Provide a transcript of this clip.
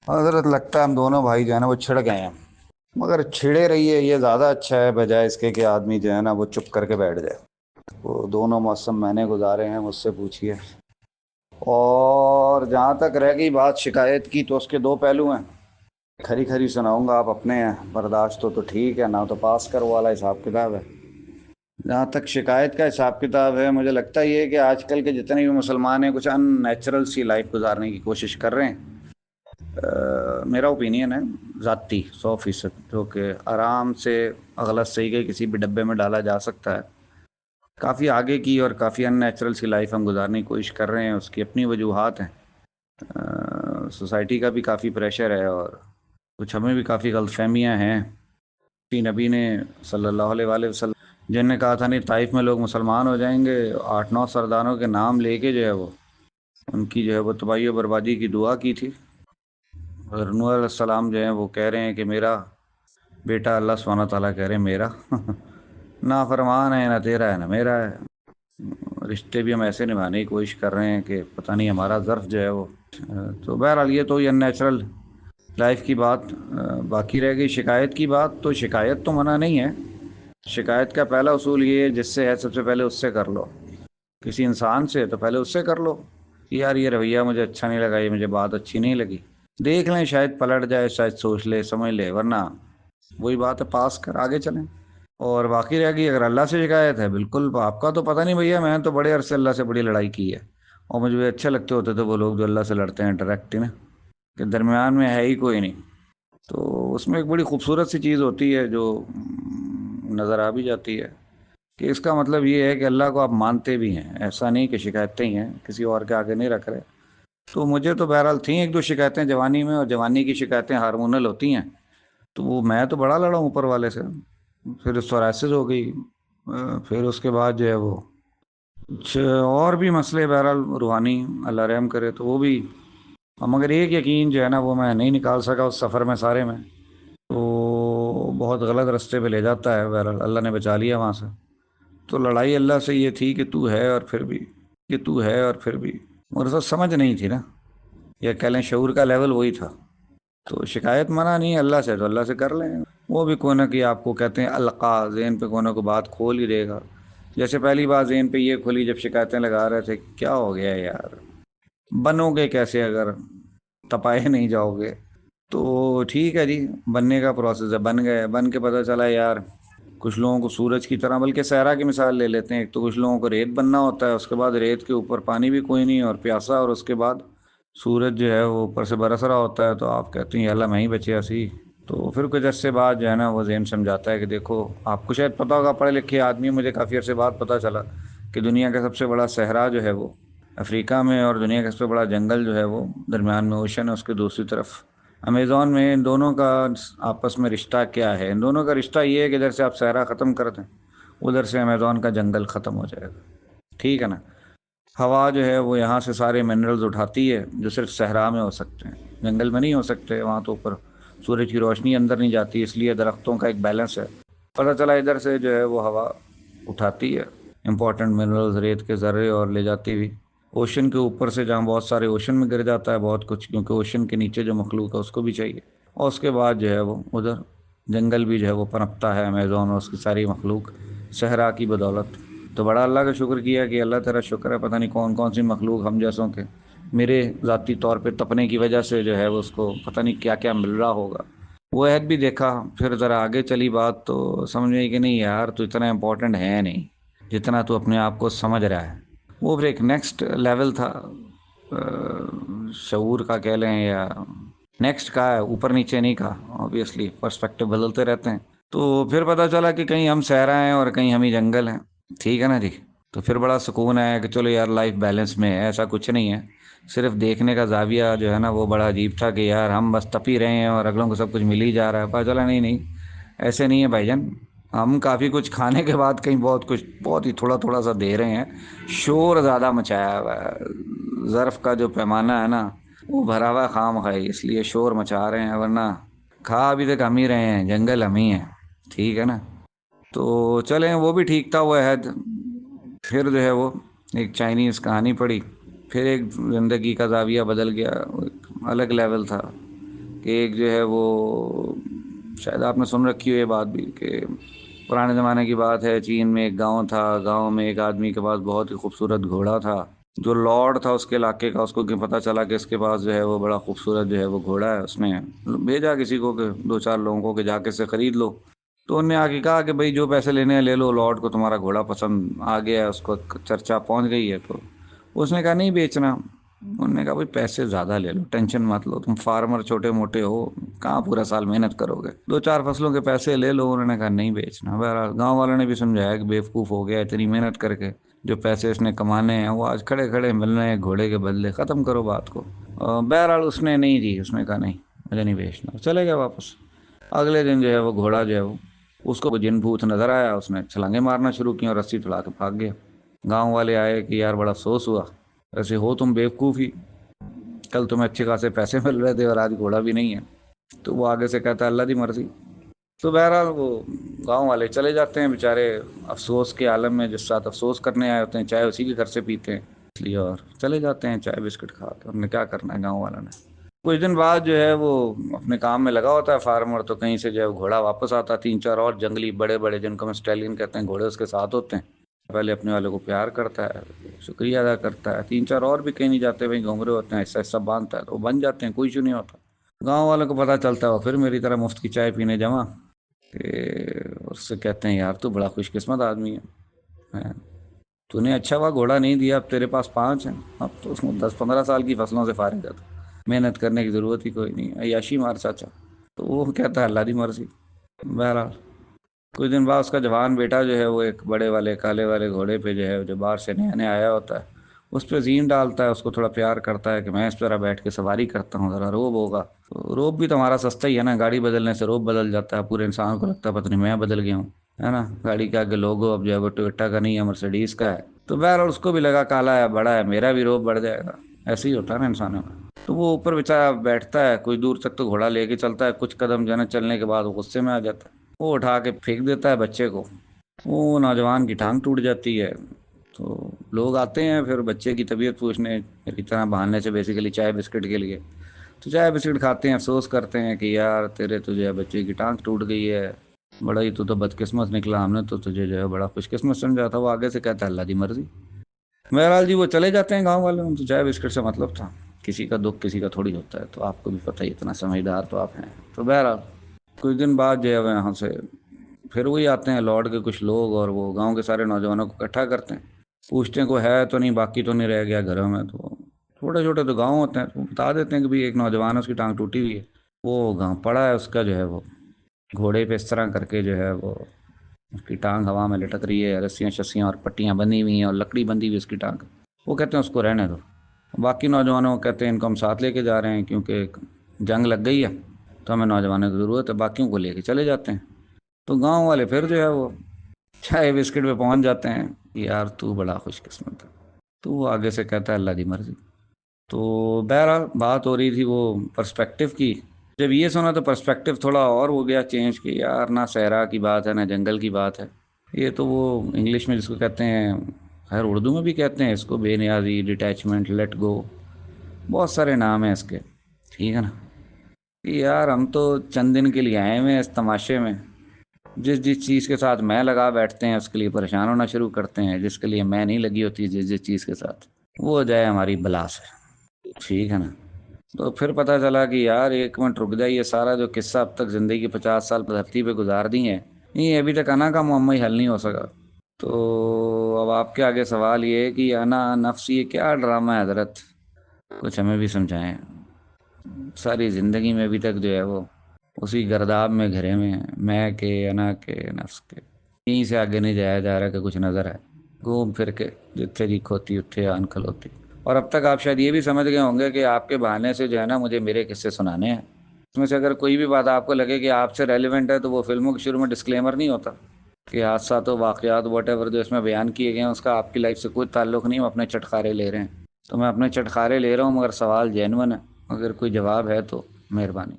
حضرت لگتا ہے ہم دونوں بھائی جو ہے نا وہ چھڑ گئے ہیں، مگر چھڑے رہیے یہ زیادہ اچھا ہے بجائے اس کے کہ آدمی جو ہے نا وہ چپ کر کے بیٹھ جائے۔ وہ دونوں موسم میں نے گزارے ہیں، مجھ سے پوچھیے۔ اور جہاں تک رہ گئی بات شکایت کی تو اس کے دو پہلو ہیں، کھری کھری سناؤں گا، آپ اپنے ہیں برداشت ہو تو ٹھیک ہے، نہ تو پاس کرو والا حساب کتاب ہے۔ جہاں تک شکایت کا حساب کتاب ہے، مجھے لگتا یہ ہے کہ آج کل کے جتنے بھی مسلمان ہیں کچھ ان نیچرل سی لائف گزارنے کی کوشش کر رہے ہیں۔ میرا اوپینین ہے ذاتی 100%، جو کہ آرام سے غلط صحیح کے کسی بھی ڈبے میں ڈالا جا سکتا ہے۔ کافی آگے کی اور کافی ان نیچرل سی لائف ہم گزارنے کی کوشش کر رہے ہیں، اس کی اپنی وجوہات ہیں۔ سوسائٹی کا بھی کافی پریشر ہے، اور کچھ ہمیں بھی کافی غلط فہمیاں ہیں۔ نبی نے صلی اللہ علیہ وآلہ وسلم جن نے کہا تھا نہیں طائف میں لوگ مسلمان ہو جائیں گے، 8 9 سرداروں کے نام لے کے جو ہے وہ ان کی جو ہے وہ تباہی و بربادی کی دعا کی تھی۔ اور نوح علیہ السلام جو ہیں وہ کہہ رہے ہیں کہ میرا بیٹا، اللہ سبحانہ تعالیٰ کہہ رہے ہیں میرا نہ فرمان ہے، نہ تیرا ہے، نہ میرا ہے۔ رشتے بھی ہم ایسے نبھانے کی کوشش کر رہے ہیں کہ پتہ نہیں ہمارا ظرف جو ہے وہ تو بہرحال یہ تو یہ ان نیچرل لائف کی بات۔ باقی رہ گئی شکایت کی بات، تو شکایت تو منع نہیں ہے۔ شکایت کا پہلا اصول یہ ہے جس سے ہے سب سے پہلے اس سے کر لو، کسی انسان سے تو پہلے اس سے کر لو کہ یار یہ رویہ مجھے اچھا نہیں لگا، یہ مجھے بات اچھی نہیں لگی، دیکھ لیں شاید پلٹ جائے، شاید سوچ لے سمجھ لے، ورنہ وہی بات ہے پاس کر آگے چلیں۔ اور باقی رہ گئی اگر اللہ سے شکایت ہے، بالکل آپ کا تو پتہ نہیں بھیا، میں نے تو بڑے عرصے اللہ سے بڑی لڑائی کی ہے، اور مجھے بھی اچھے لگتے ہوتے تھے وہ لوگ جو اللہ سے لڑتے ہیں ڈائریکٹ نا، کہ درمیان میں ہے ہی کوئی نہیں۔ تو اس میں ایک بڑی خوبصورت سی چیز ہوتی ہے جو نظر آ بھی جاتی ہے، کہ اس کا مطلب یہ ہے کہ اللہ کو آپ مانتے بھی ہیں، ایسا نہیں کہ شکایتیں ہی ہیں، کسی اور کے آگے نہیں رکھ رہے۔ تو مجھے تو بہرحال تھیں ایک دو شکایتیں جوانی میں، اور جوانی کی شکایتیں ہارمونل ہوتی ہیں، تو وہ میں تو بڑا لڑا ہوں اوپر والے سے، پھر سورائسس ہو گئی، پھر اس کے بعد جو ہے وہ کچھ اور بھی مسئلے، بہرحال روحانی اللہ رحم کرے تو وہ بھی، مگر ایک یقین جو ہے نا وہ میں نہیں نکال سکا اس سفر میں سارے میں، تو بہت غلط راستے پہ لے جاتا ہے، بہرحال اللہ نے بچا لیا وہاں سے۔ تو لڑائی اللہ سے یہ تھی کہ تو ہے اور پھر بھی، کہ تو ہے اور پھر بھی، مگر تو سمجھ نہیں تھی نا، یا کہہ لیں شعور کا لیول وہی تھا۔ تو شکایت منع نہیں ہے اللہ سے، تو اللہ سے کر لیں، وہ بھی کوئی نہ کہ آپ کو کہتے ہیں القا ذہن پہ کوئی نہ کوئی بات کھول ہی دے گا۔ جیسے پہلی بات ذہن پہ یہ کھلی جب شکایتیں لگا رہے تھے، کیا ہو گیا یار، بنو گے کیسے اگر تپائے نہیں جاؤ گے؟ تو ٹھیک ہے جی، بننے کا پروسیس ہے، بن گئے، بن کے پتہ چلا یار کچھ لوگوں کو سورج کی طرح، بلکہ صحرا کی مثال لے لیتے ہیں، ایک تو کچھ لوگوں کو ریت بننا ہوتا ہے، اس کے بعد ریت کے اوپر پانی بھی کوئی نہیں اور پیاسا، اور اس کے بعد سورج جو ہے وہ اوپر سے برس رہا ہوتا ہے، تو آپ کہتے ہیں یا اللہ میں ہی بچیا سی۔ تو پھر کچھ عرصے بعد جو ہے نا وہ ذہن سمجھاتا ہے کہ دیکھو، آپ کو شاید پتہ ہوگا پڑھے لکھے آدمی، مجھے کافی عرصے بعد پتہ چلا کہ دنیا کا سب سے بڑا صحرا جو ہے وہ افریقہ میں، اور دنیا کا سب سے بڑا جنگل جو ہے وہ درمیان میں اوشن ہے، اس کے دوسری طرف امیزون میں۔ ان دونوں کا آپس میں رشتہ کیا ہے؟ ان دونوں کا رشتہ یہ ہے کہ ادھر سے آپ صحرا ختم کر دیں، ادھر سے امیزون کا جنگل ختم ہو جائے گا، ٹھیک ہے نا؟ ہوا جو ہے وہ یہاں سے سارے منرلز اٹھاتی ہے جو صرف صحرا میں ہو سکتے ہیں، جنگل میں نہیں ہو سکتے، وہاں تو اوپر سورج کی روشنی اندر نہیں جاتی، اس لیے درختوں کا ایک بیلنس ہے۔ پتہ چلا ادھر سے جو ہے وہ ہوا اٹھاتی ہے امپورٹنٹ منرلز، ریت کے ذرے، اور لے جاتی ہوئی اوشن کے اوپر سے، جہاں بہت سارے اوشن میں گر جاتا ہے بہت کچھ، کیونکہ اوشن کے نیچے جو مخلوق ہے اس کو بھی چاہیے، اور اس کے بعد جو ہے وہ ادھر جنگل بھی جو ہے وہ پنپتا ہے، امیزون اور اس کی ساری مخلوق صحرا کی بدولت۔ تو بڑا اللہ کا شکر کیا کہ اللہ تیرا شکر ہے، پتہ نہیں کون کون سی مخلوق ہم جیسوں کے میرے ذاتی طور پہ تپنے کی وجہ سے جو ہے وہ اس کو پتہ نہیں کیا کیا مل رہا ہوگا۔ وہ عہد بھی دیکھا، پھر ذرا آگے چلی بات تو سمجھ میں آئی کہ نہیں یار تو اتنا امپورٹنٹ ہے نہیں جتنا تو اپنے آپ کو سمجھ رہا ہے۔ وہ پھر ایک نیکسٹ لیول تھا، شعور کا کہہ لیں، یا نیکسٹ کا ہے، اوپر نیچے نہیں کا، obviously پرسپیکٹو بدلتے رہتے ہیں۔ تو پھر پتہ چلا کہ کہیں ہم صحرا ہیں اور کہیں ہم ہی جنگل ہیں، ٹھیک ہے نا جی؟ تو پھر بڑا سکون ہے کہ چلو یار لائف بیلنس میں ہے، ایسا کچھ نہیں ہے، صرف دیکھنے کا زاویہ جو ہے نا وہ بڑا عجیب تھا کہ یار ہم بس تپ ہی رہے ہیں اور اگلوں کو سب کچھ مل ہی جا رہا ہے۔ پتہ چلا نہیں نہیں، ایسے نہیں ہے بھائی جان، ہم کافی کچھ کھانے کے بعد کہیں بہت کچھ بہت ہی تھوڑا تھوڑا سا دے رہے ہیں، شور زیادہ مچایا ہوا ہے، ظرف کا جو پیمانہ ہے نا وہ بھرا ہوا خام خواہ، اس لیے شور مچا رہے ہیں، ورنہ کھا ابھی تک ہم ہی رہے ہیں، جنگل ہم ہی ہیں، ٹھیک ہے نا؟ تو چلیں وہ بھی ٹھیک تھا وہ عہد۔ پھر جو ہے وہ ایک چائنیز کہانی پڑھی، پھر ایک زندگی کا زاویہ بدل گیا، ایک الگ لیول تھا۔ کہ ایک جو ہے وہ شاید آپ نے سن رکھی ہو یہ بات بھی کہ پرانے زمانے کی بات ہے، چین میں ایک گاؤں تھا، گاؤں میں ایک آدمی کے پاس بہت ہی خوبصورت گھوڑا تھا، جو لارڈ تھا اس کے علاقے کا، اس کو پتہ چلا کہ اس کے پاس جو ہے وہ بڑا خوبصورت جو ہے وہ گھوڑا ہے، اس نے بھیجا کسی کو کہ 2-4 لوگوں کو کہ جا کے سے خرید لو۔ تو انہوں نے آ کے کہا کہ بھائی جو پیسے لینے ہیں لے لو، لارڈ کو تمہارا گھوڑا پسند آ گیا ہے، اس کو چرچا پہنچ گئی ہے۔ تو اس نے کہا نہیں بیچنا۔ انہوں نے کہا بھائی پیسے زیادہ لے لو، ٹینشن مت لو، تم فارمر چھوٹے موٹے ہو، کہاں پورا سال محنت کرو گے، 2-4 فصلوں کے پیسے لے لو۔ انہوں نے کہا نہیں بیچنا۔ بہرحال گاؤں والوں نے بھی سمجھایا کہ بیوقوف ہو گیا، اتنی محنت کر کے جو پیسے اس نے کمانے ہیں وہ آج کھڑے کھڑے مل رہے ہیں گھوڑے کے بدلے، ختم کرو بات کو۔ بہرحال اس نے نہیں جی، اس نے کہا نہیں مجھے نہیں بیچنا، چلے گیا واپس۔ اگلے دن جو ہے وہ گھوڑا جو ہے وہ اس کو جن بھوت نظر آیا، اس نے چھلانگیں مارنا شروع کی اور رسی چڑھا کے بھاگ گیا۔ گاؤں والے آئے کہ یار بڑا افسوس ہوا، ایسے ہو تم بیوقوف ہی، کل تمہیں اچھے خاصے پیسے مل رہے تھے اور آج گھوڑا بھی نہیں ہے۔ تو وہ آگے سے کہتا ہے اللہ دی مرضی۔ تو بہرحال وہ گاؤں والے چلے جاتے ہیں بیچارے افسوس کے عالم میں، جس ساتھ افسوس کرنے آئے ہوتے ہیں چائے اسی کے گھر سے پیتے ہیں، اس لیے اور چلے جاتے ہیں چائے بسکٹ کھا کے۔ انہوں نے کیا کرنا ہے گاؤں والوں نے۔ کچھ دن بعد جو ہے وہ اپنے کام میں لگا ہوتا ہے فارمر، تو کہیں سے جو ہے گھوڑا واپس آتا ہے، 3-4 اور جنگلی بڑے بڑے جن کو ہم اسٹیلین کہتے ہیں گھوڑے اس کے ساتھ ہوتے ہیں۔ پہلے اپنے والے کو پیار کرتا ہے، شکریہ ادا کرتا ہے، 3-4 اور بھی کہیں نہیں جاتے، وہیں گھوم رہے ہوتے ہیں، ایسا ایسا باندھتا ہے تو وہ بن جاتے ہیں، کوئی ایشو نہیں ہوتا۔ گاؤں والوں کو پتہ چلتا ہے وہ پھر میری طرح مفت کی چائے پینے جمع، کہ اس سے کہتے ہیں یار تو بڑا خوش قسمت آدمی ہے، تو نے اچھا ہوا گھوڑا نہیں دیا، اب تیرے پاس 5 ہیں، اب تو اس میں 10-15 سال کی فصلوں سے فارغ ہے، محنت کرنے کی ضرورت ہی کوئی نہیں، عیاشی مار چاچا۔ تو وہ کہتا ہے اللہ دی مرضی۔ بہرحال کچھ دن بعد اس کا جوان بیٹا جو ہے وہ ایک بڑے والے کالے والے گھوڑے پہ جو ہے جو باہر سے نیا نیا آیا ہوتا ہے اس پہ زین ڈالتا ہے، اس کو تھوڑا پیار کرتا ہے کہ میں اس طرح بیٹھ کے سواری کرتا ہوں، ذرا روب ہوگا۔ تو روب بھی تمہارا سستا ہی ہے نا، گاڑی بدلنے سے روب بدل جاتا ہے، پورے انسان کو لگتا ہے پتہ نہیں میں بدل گیا ہوں، ہے نا۔ گاڑی کے آگے لوگو اب جو ہے وہ ٹویوٹا کا نہیں ہے، مرسیڈیز کا ہے۔ تو بہرحال اس کو بھی لگا کالا ہے بڑا ہے، میرا بھی روب بڑھ جائے گا، ایسے ہی ہوتا ہے نا انسانوں کا۔ تو وہ اوپر بےچارا بیٹھتا ہے، کچھ دور تک تو گھوڑا لے کے چلتا ہے، کچھ قدم جو ہے نا چلنے کے بعد وہ غصے میں آ جاتا ہے، وہ اٹھا کے پھینک دیتا ہے بچے کو، وہ نوجوان کی ٹانگ ٹوٹ جاتی ہے۔ تو لوگ آتے ہیں پھر بچے کی طبیعت پوچھنے، میری طرح بہانے سے بیسیکلی چائے بسکٹ کے لیے۔ تو چائے بسکٹ کھاتے ہیں، افسوس کرتے ہیں کہ یار تیرے تو جو ہے بچے کی ٹانگ ٹوٹ گئی ہے، بڑا ہی تو بدقسمت نکلا، ہم نے تو تجھے جو ہے بڑا خوش قسمت سمجھا تھا۔ وہ آگے سے کہتا ہے اللہ دی مرضی۔ بہرحال جی وہ چلے جاتے ہیں گاؤں والے، ان تو چائے بسکٹ سے مطلب تھا، کسی کا دکھ کسی کا تھوڑی ہوتا ہے، تو آپ کو بھی پتہ ہی اتنا سمجھدار تو آپ ہیں۔ تو بہرحال کچھ دن بعد جو ہے وہ یہاں سے پھر وہی آتے ہیں لارڈ کے کچھ لوگ، اور وہ گاؤں کے سارے نوجوانوں کو اکٹھا کرتے ہیں، پوچھتے ہیں کوئی ہے تو نہیں، باقی تو نہیں رہ گیا گھروں میں۔ تو چھوٹے چھوٹے تو گاؤں ہوتے ہیں، تو بتا دیتے ہیں کہ بھئی ایک نوجوان ہے اس کی ٹانگ ٹوٹی ہوئی ہے، وہ گاؤں پڑا ہے، اس کا جو ہے وہ گھوڑے پہ اس طرح کر کے جو ہے وہ اس کی ٹانگ ہوا میں لٹک رہی ہے، رسیاں شسیاں اور پٹیاں بندھی ہوئی ہیں اور لکڑی بندھی ہوئی اس کی ٹانگ۔ وہ کہتے ہیں اس کو رہنے دو۔ باقی نوجوانوں کو کہتے ہیں ان کو ہم ساتھ لے کے جا رہے ہیں کیونکہ جنگ لگ گئی ہے تو ہمیں نوجوانوں کی ضرورت ہے، باقیوں کو لے کے چلے جاتے ہیں۔ تو گاؤں والے پھر جو ہے وہ چائے بسکٹ پہ پہنچ جاتے ہیں، یار تو بڑا خوش قسمت ہے۔ تو وہ آگے سے کہتا ہے اللہ دی مرضی۔ تو بہرحال بات ہو رہی تھی وہ پرسپیکٹیو کی، جب یہ سنا تو پرسپیکٹیو تھوڑا اور ہو گیا چینج، کہ یار نہ صحرا کی بات ہے نہ جنگل کی بات ہے، یہ تو وہ انگلش میں جس کو کہتے ہیں، خیر اردو میں بھی کہتے ہیں اس کو بے نیازی، ڈیٹیچمنٹ، لیٹ گو، بہت سارے نام ہیں اس کے، ٹھیک ہے نا۔ یار ہم تو چند دن کے لیے آئے ہوئے ہیں اس تماشے میں، جس جس چیز کے ساتھ میں لگا بیٹھتے ہیں اس کے لیے پریشان ہونا شروع کرتے ہیں، جس کے لیے میں نہیں لگی ہوتی جس جس چیز کے ساتھ، وہ جائے ہماری بلا سے، ٹھیک ہے نا۔ تو پھر پتہ چلا کہ یار ایک منٹ رک جائیے، سارا جو قصہ اب تک زندگی کے 50 سال دھرتی پہ گزار دی ہیں، یہ ابھی تک انا کا معمہ ہی حل نہیں ہو سکا۔ تو اب آپ کے آگے سوال یہ ہے کہ انا نفس یہ کیا ڈرامہ ہے حضرت، کچھ ہمیں بھی سمجھائیں۔ ساری زندگی میں ابھی تک جو ہے وہ اسی گرداب میں گھرے میں ہیں، میں کے، انا کے، نفس کے، یہیں سے آگے نہیں جایا جا رہا کہ کچھ نظر ہے، گھوم پھر کے جتھے جی کھوتی اتھے آن کھلوتی۔ اور اب تک آپ شاید یہ بھی سمجھ گئے ہوں گے کہ آپ کے بہانے سے جو ہے نا مجھے میرے قصے سنانے ہیں، اس میں سے اگر کوئی بھی بات آپ کو لگے کہ آپ سے ریلیونٹ ہے تو وہ فلموں کے شروع میں ڈسکلیمر نہیں ہوتا کہ حادثات و واقعات واٹ ایور جو اس میں بیان کیے گئے ہیں اس کا آپ کی لائف سے کوئی تعلق نہیں، ہم اپنے چٹخارے لے رہے ہیں۔ تو میں اپنے چٹخارے لے رہا ہوں، مگر سوال جینون ہے، اگر کوئی جواب ہے تو مہربانی۔